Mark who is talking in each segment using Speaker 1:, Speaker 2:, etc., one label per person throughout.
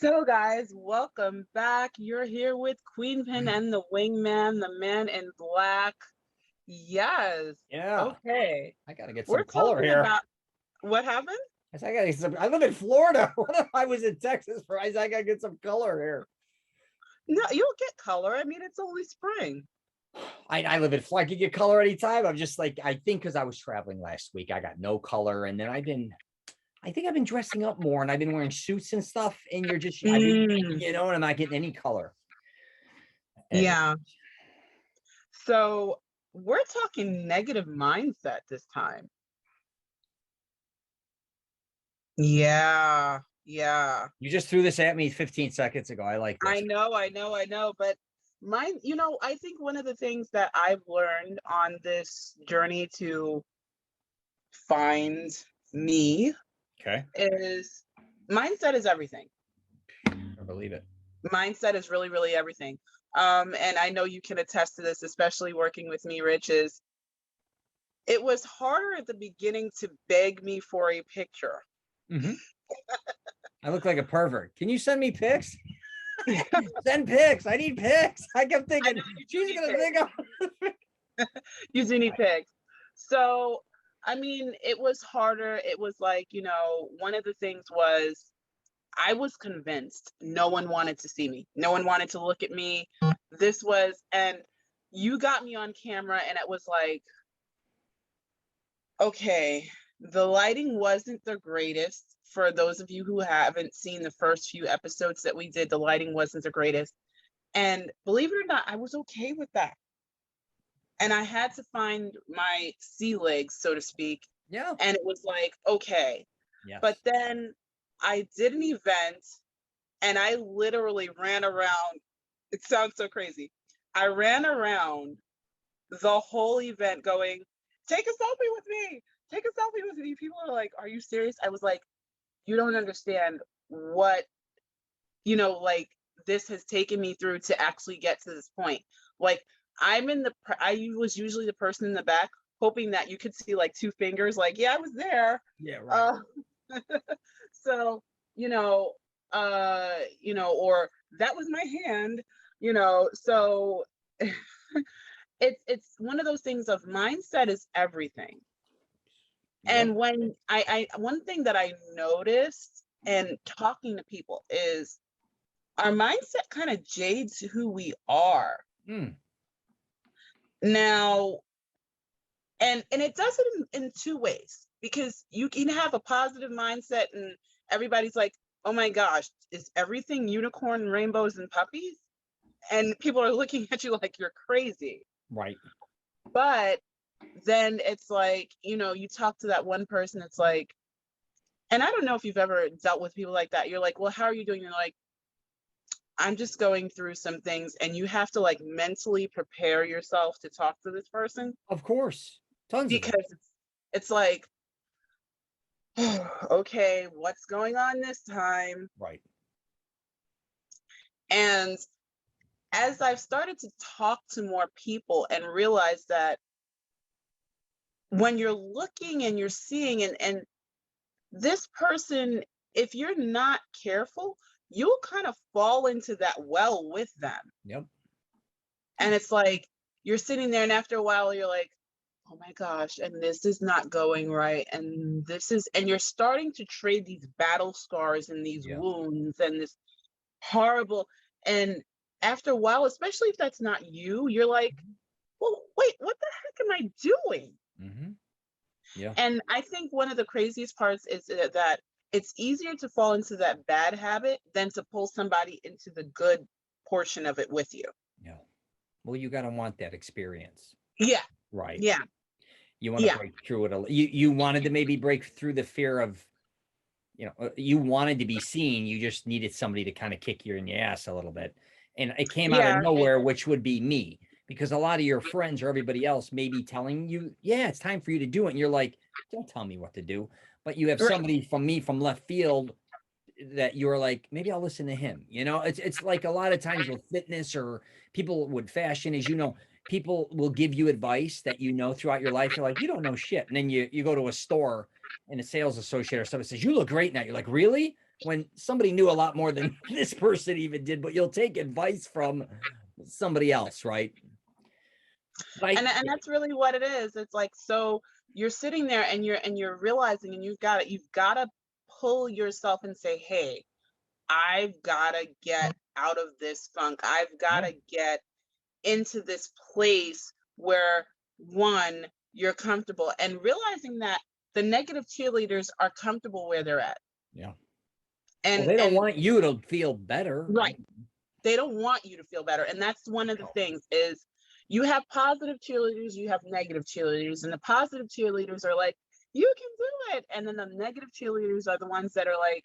Speaker 1: So, guys, welcome back. You're here with Queen Pin and the Wingman, the man in black. Yes.
Speaker 2: Yeah,
Speaker 1: Okay.
Speaker 2: I gotta get
Speaker 1: We're
Speaker 2: some color
Speaker 1: talking
Speaker 2: here.
Speaker 1: about what happened?
Speaker 2: I gotta get some. I live in Florida. What if I was in Texas? I gotta get some color here.
Speaker 1: No, you'll get color. I mean, it's only spring.
Speaker 2: I live in Florida. I can get color anytime. I'm just like I think because I was traveling last week, I got no color, and then I think I've been dressing up more, and I've been wearing suits and stuff. And I've been,
Speaker 1: Mm,
Speaker 2: and I'm not getting any color. And
Speaker 1: yeah. So, we're talking negative mindset this time. Yeah. Yeah.
Speaker 2: you just threw this at me 15 seconds ago. I like
Speaker 1: I
Speaker 2: this.
Speaker 1: know, I know, I know, but I think one of the things that I've learned on this journey to find me
Speaker 2: Okay,
Speaker 1: is mindset is everything.
Speaker 2: I believe it.
Speaker 1: Mindset is really, really everything. And I know you can attest to this, especially working with me, Rich, is it was harder at the beginning to beg me for a picture.
Speaker 2: Mm-hmm. I look like a pervert. Can you send me pics? Send pics. I need pics. I kept
Speaker 1: I
Speaker 2: thinking
Speaker 1: know you do
Speaker 2: she's
Speaker 1: need
Speaker 2: gonna
Speaker 1: pics.
Speaker 2: think I'm.
Speaker 1: You do need pics. So, I mean, it was harder. It was like, one of the things was I was convinced no one wanted to see me. No one wanted to look at me. And you got me on camera, and it was like, okay, the lighting wasn't the greatest. For those of you who haven't seen the first few episodes that we did, the lighting wasn't the greatest. And believe it or not, I was okay with that. And I had to find my sea legs, so to speak.
Speaker 2: Yeah.
Speaker 1: And it was like, okay.
Speaker 2: Yes.
Speaker 1: But then I did an event and I literally ran around. It sounds so crazy. I ran around the whole event going, take a selfie with me. Take a selfie with me. People are like, are you serious? I was like, you don't understand what, like this has taken me through to actually get to this point. Like I was usually the person in the back hoping that you could see like two fingers, like, yeah, I was there.
Speaker 2: Yeah, right.
Speaker 1: So, or that was my hand, so it's one of those things of mindset is everything.
Speaker 2: Yep.
Speaker 1: And when I one thing that I noticed and talking to people is our mindset kind of jades who we are.
Speaker 2: Mm.
Speaker 1: Now, and it does it in two ways, because you can have a positive mindset and everybody's like, oh my gosh, is everything unicorn, rainbows, and puppies? And people are looking at you like you're crazy.
Speaker 2: Right.
Speaker 1: But then it's like, you talk to that one person, it's like, and I don't know if you've ever dealt with people like that. You're like, well, how are you doing? You're like, I'm just going through some things, and you have to like mentally prepare yourself to talk to this person,
Speaker 2: Of course. Tons of it.
Speaker 1: because it's like, okay, what's going on this time?
Speaker 2: Right.
Speaker 1: And as I've started to talk to more people and realize that when you're looking and you're seeing, and this person, if you're not careful, you'll kind of fall into that well with them.
Speaker 2: Yep.
Speaker 1: And it's like you're sitting there, and after a while you're like, oh my gosh, and this is not going right, and you're starting to trade these battle scars and these
Speaker 2: Yeah.
Speaker 1: wounds and this horrible. And after a while, especially if that's not you, you're like, well, wait, what the heck am I doing?
Speaker 2: Mm-hmm. Yeah.
Speaker 1: And I think one of the craziest parts is that it's easier to fall into that bad habit than to pull somebody into the good portion of it with you.
Speaker 2: Yeah. Well, you gotta want that experience.
Speaker 1: Yeah.
Speaker 2: Right.
Speaker 1: Yeah.
Speaker 2: You want to
Speaker 1: Yeah.
Speaker 2: break through it. You wanted to maybe break through the fear of, you wanted to be seen. You just needed somebody to kind of kick you in the ass a little bit. And it came out of
Speaker 1: Yeah.
Speaker 2: nowhere, which would be me, because a lot of your friends or everybody else may be telling you, yeah, it's time for you to do it. And you're like, don't tell me what to do. But you have
Speaker 1: Right.
Speaker 2: somebody from left field that you're like, maybe I'll listen to him. It's like a lot of times with fitness or people with fashion, as people will give you advice that throughout your life. You're like, you don't know shit. And then you go to a store and a sales associate or somebody says, you look great now. You're like, really? when somebody knew a lot more than this person even did, but you'll take advice from somebody else, right? But
Speaker 1: And that's really what it is. It's like, so you're sitting there and you're realizing, and you've got to pull yourself and say, hey, I've got to get out of this funk. I've got
Speaker 2: yeah,
Speaker 1: to get into this place where, one, you're comfortable, and realizing that the negative cheerleaders are comfortable where they're at.
Speaker 2: yeah. Well,
Speaker 1: And
Speaker 2: they don't
Speaker 1: and
Speaker 2: want you to feel better.
Speaker 1: right, they don't want you to feel better. And that's one of the
Speaker 2: No.
Speaker 1: things is, you have positive cheerleaders, you have negative cheerleaders, and the positive cheerleaders are like, you can do it. And then the negative cheerleaders are the ones that are like,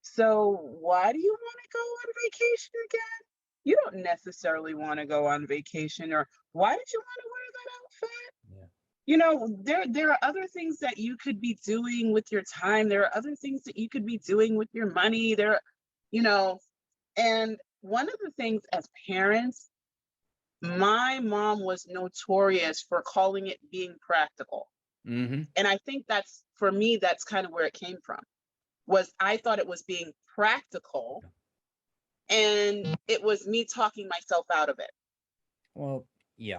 Speaker 1: so why do you want to go on vacation again? You don't necessarily want to go on vacation, or why did you want to wear that outfit?
Speaker 2: Yeah.
Speaker 1: There are other things that you could be doing with your time. There are other things that you could be doing with your money. You know, and one of the things as parents, my mom was notorious for calling it being practical.
Speaker 2: Mm-hmm.
Speaker 1: And I think that's, for me, that's kind of where it came from. Was I thought it was being practical, and it was me talking myself out of it.
Speaker 2: Well, yeah.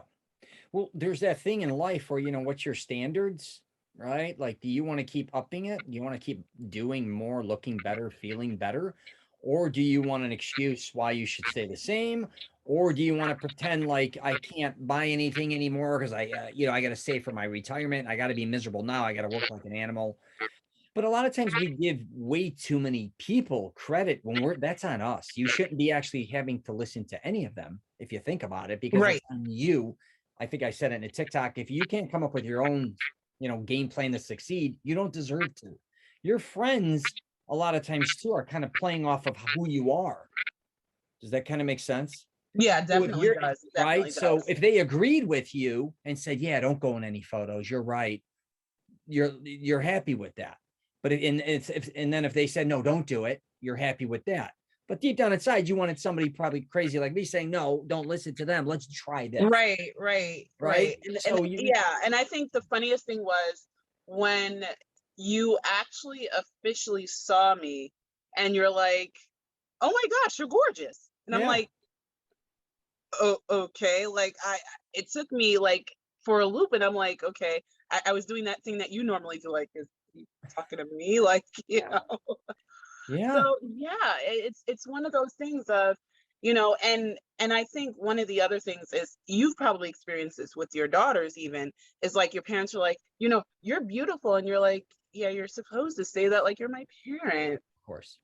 Speaker 2: Well, there's that thing in life where, what's your standards, right? Like, do you want to keep upping it? Do you want to keep doing more, looking better, feeling better? Or do you want an excuse why you should stay the same? Or do you want to pretend like I can't buy anything anymore because I got to save for my retirement. I got to be miserable now. I got to work like an animal. But a lot of times we give way too many people credit when that's on us. You shouldn't be actually having to listen to any of them if you think about it, because it's
Speaker 1: Right.
Speaker 2: on you. I think I said it in a TikTok. If you can't come up with your own, game plan to succeed, you don't deserve to. Your friends, a lot of times too, are kind of playing off of who you are. Does that kind of make sense?
Speaker 1: Yeah,
Speaker 2: So if
Speaker 1: definitely
Speaker 2: you're
Speaker 1: does.
Speaker 2: right,
Speaker 1: Definitely
Speaker 2: so
Speaker 1: does.
Speaker 2: if they agreed with you and said, "Yeah, don't go in any photos," you're right. You're happy with that. But and then if they said no, don't do it, you're happy with that. But deep down inside, you wanted somebody probably crazy like me saying, no, don't listen to them. Let's try this.
Speaker 1: Right, right,
Speaker 2: Right.
Speaker 1: right. And
Speaker 2: So you
Speaker 1: yeah, and I think the funniest thing was when you actually officially saw me and you're like, "Oh my gosh, you're gorgeous." And I'm
Speaker 2: yeah.
Speaker 1: like, "Oh, okay." Like, it took me like for a loop, and I'm like, "Okay." I was doing that thing that you normally do, like, is he talking to me? Like,
Speaker 2: Yeah.
Speaker 1: So yeah, it's one of those things of, and I think one of the other things is, you've probably experienced this with your daughters even, is like your parents are like, you're beautiful, and you're like, yeah, you're supposed to say that, like, you're my parent,
Speaker 2: Of course.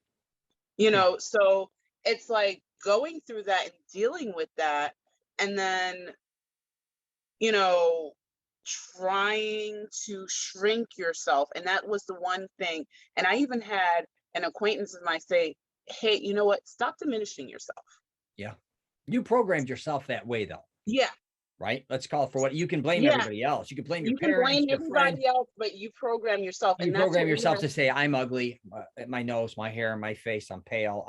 Speaker 1: so it's like going through that and dealing with that, and then, you know, trying to shrink yourself. And that was the one thing. And I even had an acquaintance of mine say, hey, you know what? Stop diminishing yourself.
Speaker 2: Yeah. You programmed yourself that way though.
Speaker 1: Yeah.
Speaker 2: Right. Let's call it for what you can blame
Speaker 1: Yeah.
Speaker 2: everybody else. You can blame your
Speaker 1: You can
Speaker 2: parents,
Speaker 1: blame
Speaker 2: your friends.
Speaker 1: everybody else, but you program yourself.
Speaker 2: You
Speaker 1: And that's
Speaker 2: program
Speaker 1: what we
Speaker 2: yourself
Speaker 1: have.
Speaker 2: to say, I'm ugly, my nose, my hair, my face, I'm pale,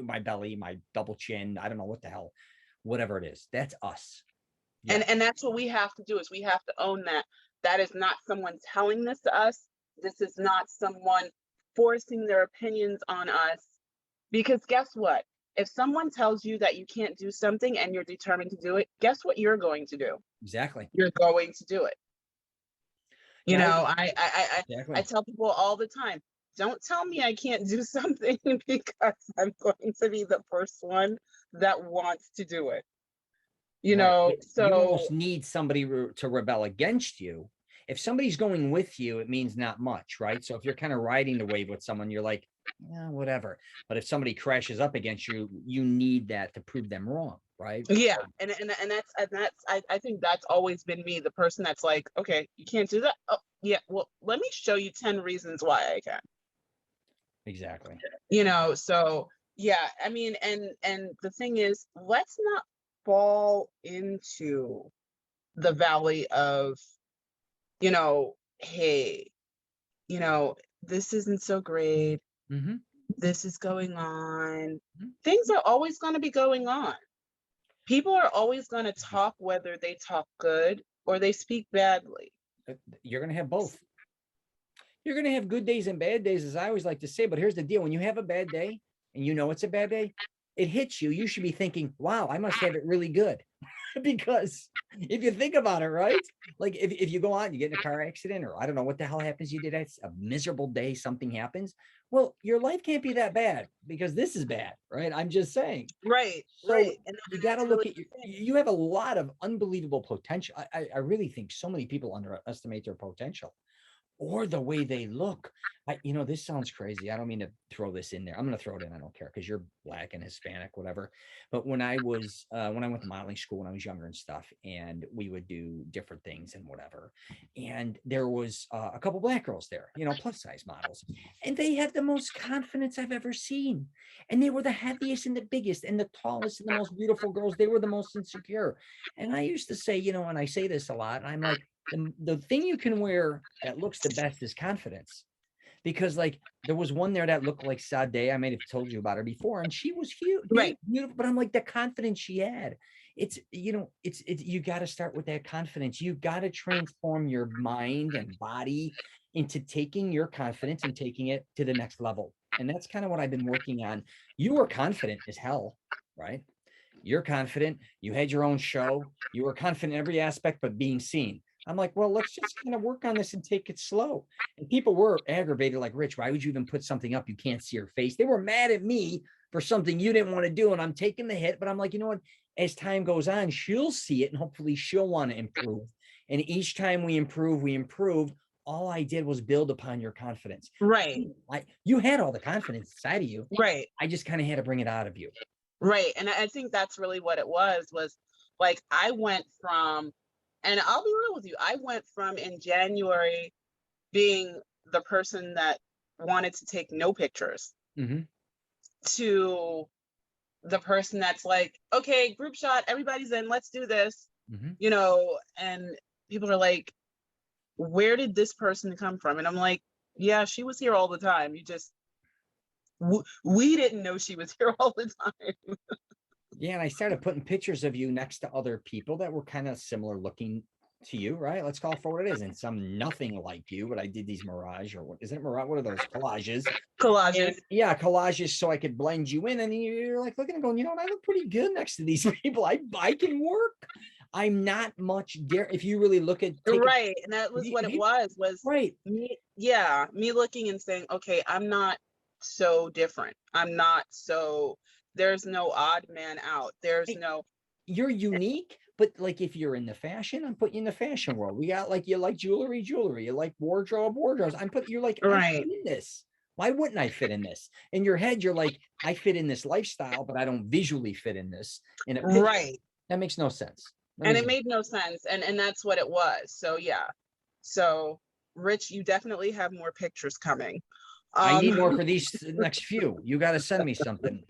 Speaker 2: my belly, my double chin. I don't know what the hell, whatever it is. That's us. Yeah.
Speaker 1: And that's what we have to do, is we have to own that. That is not someone telling this to us. This is not someone forcing their opinions on us. Because guess what? If someone tells you that you can't do something and you're determined to do it, guess what you're going to do?
Speaker 2: Exactly.
Speaker 1: You're going to do it. You
Speaker 2: Yeah.
Speaker 1: know, I
Speaker 2: Exactly.
Speaker 1: tell people all the time, don't tell me I can't do something, because I'm going to be the first one that wants to do it.
Speaker 2: Right. You
Speaker 1: So
Speaker 2: almost need somebody to rebel against you. If somebody's going with you, it means not much, right? So if you're kind of riding the wave with someone, you're like, yeah, whatever. But if somebody crashes up against you, you need that to prove them wrong, right?
Speaker 1: yeah, and I think that's always been me, the person that's like, okay, you can't do that. Oh, yeah, well, let me show you 10 reasons why I can.
Speaker 2: Exactly.
Speaker 1: So yeah, I mean, and the thing is, let's not fall into the valley of, hey, this isn't so great,
Speaker 2: Mm-hmm.
Speaker 1: this is going on.
Speaker 2: Mm-hmm.
Speaker 1: Things are always going to be going on. People are always going to talk, whether they talk good or they speak badly.
Speaker 2: You're going to have both. You're going to have good days and bad days, as I always like to say. But here's the deal. When you have a bad day and you know it's a bad day, it hits you. You should be thinking, wow, I must have it really good. Because if you think about it, right? Like if you go out and you get in a car accident, or I don't know what the hell happens, you did a miserable day, something happens. Well, your life can't be that bad because this is bad, right? I'm just saying.
Speaker 1: Right,
Speaker 2: So
Speaker 1: right. And
Speaker 2: you got to
Speaker 1: that's
Speaker 2: look
Speaker 1: really
Speaker 2: at
Speaker 1: the thing.
Speaker 2: you have a lot of unbelievable potential. I really think so many people underestimate their potential or the way they look. This sounds crazy. I don't mean to throw this in there. I'm going to throw it in. I don't care because you're black and Hispanic, whatever. But when I went to modeling school when I was younger and stuff, and we would do different things and whatever, and there was a couple black girls there, plus size models, and they had the most confidence I've ever seen, and they were the heaviest and the biggest and the tallest and the most beautiful girls. They were the most insecure, and I used to say, and I say this a lot, and I'm like, the thing you can wear that looks the best is confidence. Because like there was one there that looked like Sade. I might have told you about her before, and she was huge,
Speaker 1: Right,
Speaker 2: big, beautiful. But I'm like, the confidence she had. It's you got to start with that confidence. You got to transform your mind and body into taking your confidence and taking it to the next level. And that's kind of what I've been working on. You were confident as hell, right? You're confident. You had your own show. You were confident in every aspect, but being seen. I'm like, well, let's just kind of work on this and take it slow. And people were aggravated, like, Rich, why would you even put something up? You can't see your face. They were mad at me for something you didn't want to do. And I'm taking the hit, but I'm like, you know what? As time goes on, she'll see it and hopefully she'll want to improve. And each time we improved. All I did was build upon your confidence.
Speaker 1: right,
Speaker 2: You had all the confidence inside of you.
Speaker 1: right,
Speaker 2: I just kind of had to bring it out of you.
Speaker 1: right. And I think that's really what it was like I went from, and I'll be real with you, I went from in January being the person that wanted to take no pictures
Speaker 2: Mm-hmm.
Speaker 1: to the person that's like, okay, group shot, everybody's in, let's do this,
Speaker 2: Mm-hmm.
Speaker 1: and people are like, where did this person come from? And I'm like, yeah, she was here all the time. You just, we didn't know she was here all the time.
Speaker 2: Yeah, and I started putting pictures of you next to other people that were kind of similar looking to you, right? Let's call it for what it is. And some nothing like you, but I did these mirage, or what is it? Mirage? What are those collages? And
Speaker 1: Collages.
Speaker 2: yeah, collages so I could blend you in. And you're like looking and going, I look pretty good next to these people. I can work. I'm not much different. If you really look at
Speaker 1: Right. And that was what it was
Speaker 2: right.
Speaker 1: me, yeah, me looking and saying, okay, I'm not so different. I'm not so, there's no odd man out. There's no,
Speaker 2: You're unique, but like if you're in the fashion, I'm putting you in the fashion world. We got like you like jewelry, you like wardrobes. You're like, I fit
Speaker 1: right,
Speaker 2: in this. Why wouldn't I fit in this? In your head, you're like, I fit in this lifestyle, but I don't visually fit in this in a picture.
Speaker 1: right.
Speaker 2: That makes no sense.
Speaker 1: And it made no sense. And that's what it was. So yeah. So Rich, you definitely have more pictures coming.
Speaker 2: I need more
Speaker 1: Um,
Speaker 2: for these next few. You got to send me something.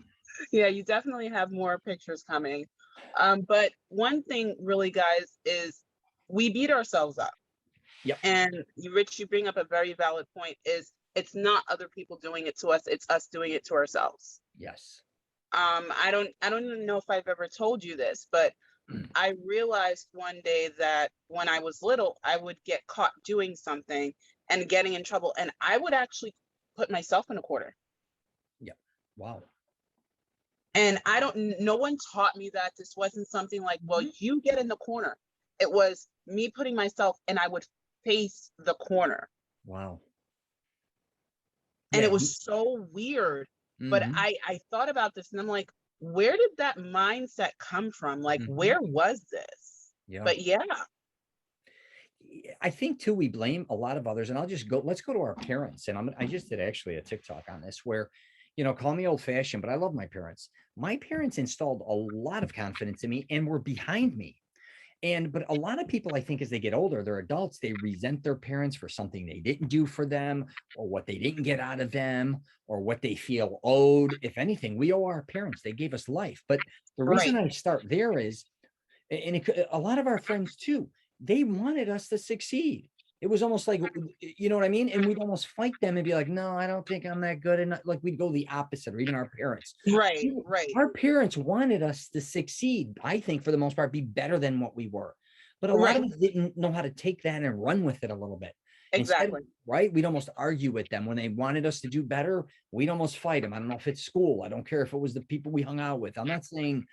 Speaker 1: yeah, you definitely have more pictures coming. But one thing really, guys, is we beat ourselves up.
Speaker 2: Yep.
Speaker 1: And Rich, you bring up a very valid point, is it's not other people doing it to us, it's us doing it to ourselves.
Speaker 2: Yes.
Speaker 1: I don't even know if I've ever told you this, but I realized one day that when I was little, I would get caught doing something and getting in trouble, and I would actually put myself in a corner.
Speaker 2: Yep. Wow.
Speaker 1: And no one taught me that. This wasn't something like, well, you get in the corner. It was me putting myself, and I would face the corner.
Speaker 2: Wow.
Speaker 1: And
Speaker 2: Yeah.
Speaker 1: it was so weird. But I thought about this and I'm like, where did that mindset come from? Like, where was this?
Speaker 2: Yeah.
Speaker 1: But yeah.
Speaker 2: I think too, we blame a lot of others, and let's go to our parents. And I just did actually a TikTok on this where, call me old fashioned, but I love my parents. My parents installed a lot of confidence in me and were behind me. But a lot of people, I think, as they get older, they're adults, they resent their parents for something they didn't do for them, or what they didn't get out of them, or what they feel owed. If anything, we owe our parents. They gave us life. But the reason I start there is, and a lot of our friends too, they wanted us to succeed. It was almost like, you know what I mean? And we'd almost fight them and be like, no, I don't think I'm that good. And like we'd go the opposite, or even our parents.
Speaker 1: Right.
Speaker 2: Our parents wanted us to succeed, I think, for the most part, be better than what we were. But a lot of us didn't know how to take that and run with it a little bit. Instead,
Speaker 1: Exactly.
Speaker 2: right? We'd almost argue with them when they wanted us to do better. We'd almost fight them. I don't know if it's school. I don't care if it was the people we hung out with. I'm not saying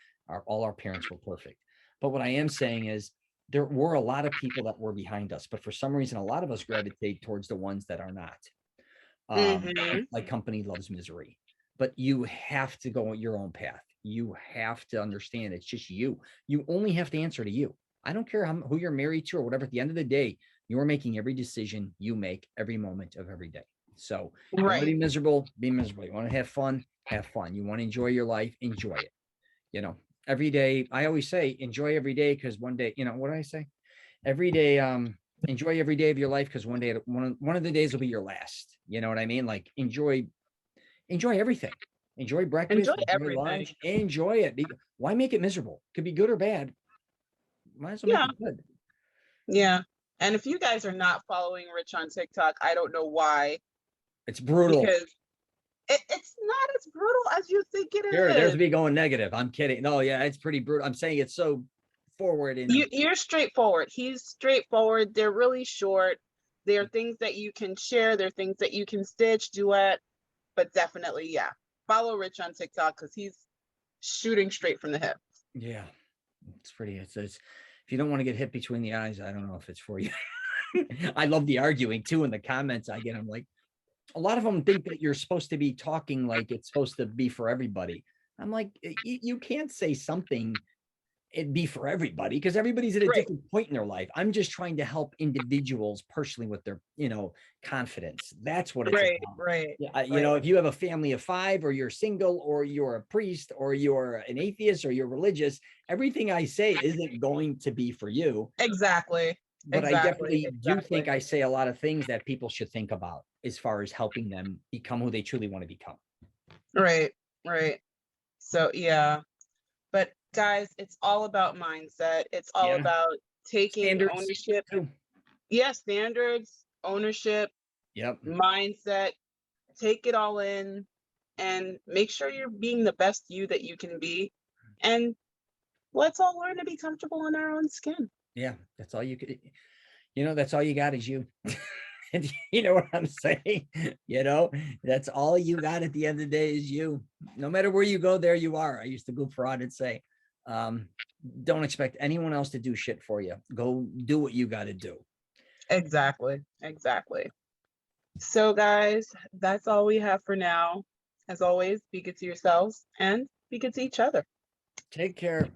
Speaker 2: all our parents were perfect, but what I am saying is there were a lot of people that were behind us, but for some reason, a lot of us gravitate towards the ones that are not.
Speaker 1: Hmm.
Speaker 2: Like company loves misery, but you have to go on your own path. You have to understand it's just you. You only have to answer to you. I don't care who you're married to or whatever. At the end of the day, you're making every decision you make every moment of every day. So you want to
Speaker 1: Right.
Speaker 2: be miserable, be miserable. You want to have fun, have fun. You want to enjoy your life, enjoy it. You know, every day, I always say, enjoy every day because one day, what do I say? Every day, enjoy every day of your life because one of the days will be your last. You know what I mean? Like enjoy everything. Enjoy
Speaker 1: Enjoy
Speaker 2: breakfast, enjoy
Speaker 1: everything.
Speaker 2: lunch, enjoy it. Why make it miserable? Could be good or bad. Might as well make
Speaker 1: Yeah.
Speaker 2: it good.
Speaker 1: Yeah. And if you guys are not following Rich on TikTok, I don't know why,
Speaker 2: It's brutal.
Speaker 1: because it's not as brutal as you think it
Speaker 2: Sure, there's
Speaker 1: is.
Speaker 2: me going negative. I'm kidding. No, yeah, it's pretty brutal. I'm saying it's so forward and
Speaker 1: You're straightforward. He's straightforward. They're really short. There are things that you can share. There are things that you can stitch, duet, but definitely, yeah. Follow Rich on TikTok because he's shooting straight from the hip.
Speaker 2: yeah, it's pretty. It's if you don't want to get hit between the eyes, I don't know if it's for you. I love the arguing too in the comments I get. I'm like, a lot of them think that you're supposed to be talking like it's supposed to be for everybody. I'm like, you can't say something it be for everybody because everybody's at a
Speaker 1: Right,
Speaker 2: different point in their life. I'm just trying to help individuals personally with their, confidence. That's what it's
Speaker 1: right,
Speaker 2: about.
Speaker 1: right,
Speaker 2: Yeah,
Speaker 1: right.
Speaker 2: if you have a family of 5 or you're single or you're a priest or you're an atheist or you're religious, everything I say isn't going to be for you.
Speaker 1: Exactly,
Speaker 2: But I
Speaker 1: exactly,
Speaker 2: definitely do
Speaker 1: exactly.
Speaker 2: think I say a lot of things that people should think about as far as helping them become who they truly want to become.
Speaker 1: Right, right. So, yeah. But guys, it's all about mindset. It's all
Speaker 2: Yeah.
Speaker 1: about taking
Speaker 2: Standards
Speaker 1: ownership.
Speaker 2: too.
Speaker 1: Yeah, standards, ownership,
Speaker 2: Yep.
Speaker 1: mindset. Take it all in and make sure you're being the best you that you can be. And let's all learn to be comfortable in our own skin.
Speaker 2: Yeah. That's all you could, that's all you got is you. You know what I'm saying? That's all you got at the end of the day is you. No matter where you go, there you are. I used to goof around and say, um, don't expect anyone else to do shit for you. Go do what you got to do.
Speaker 1: Exactly, exactly. So, guys, that's all we have for now. As always, be good to yourselves and be good to each other.
Speaker 2: Take care.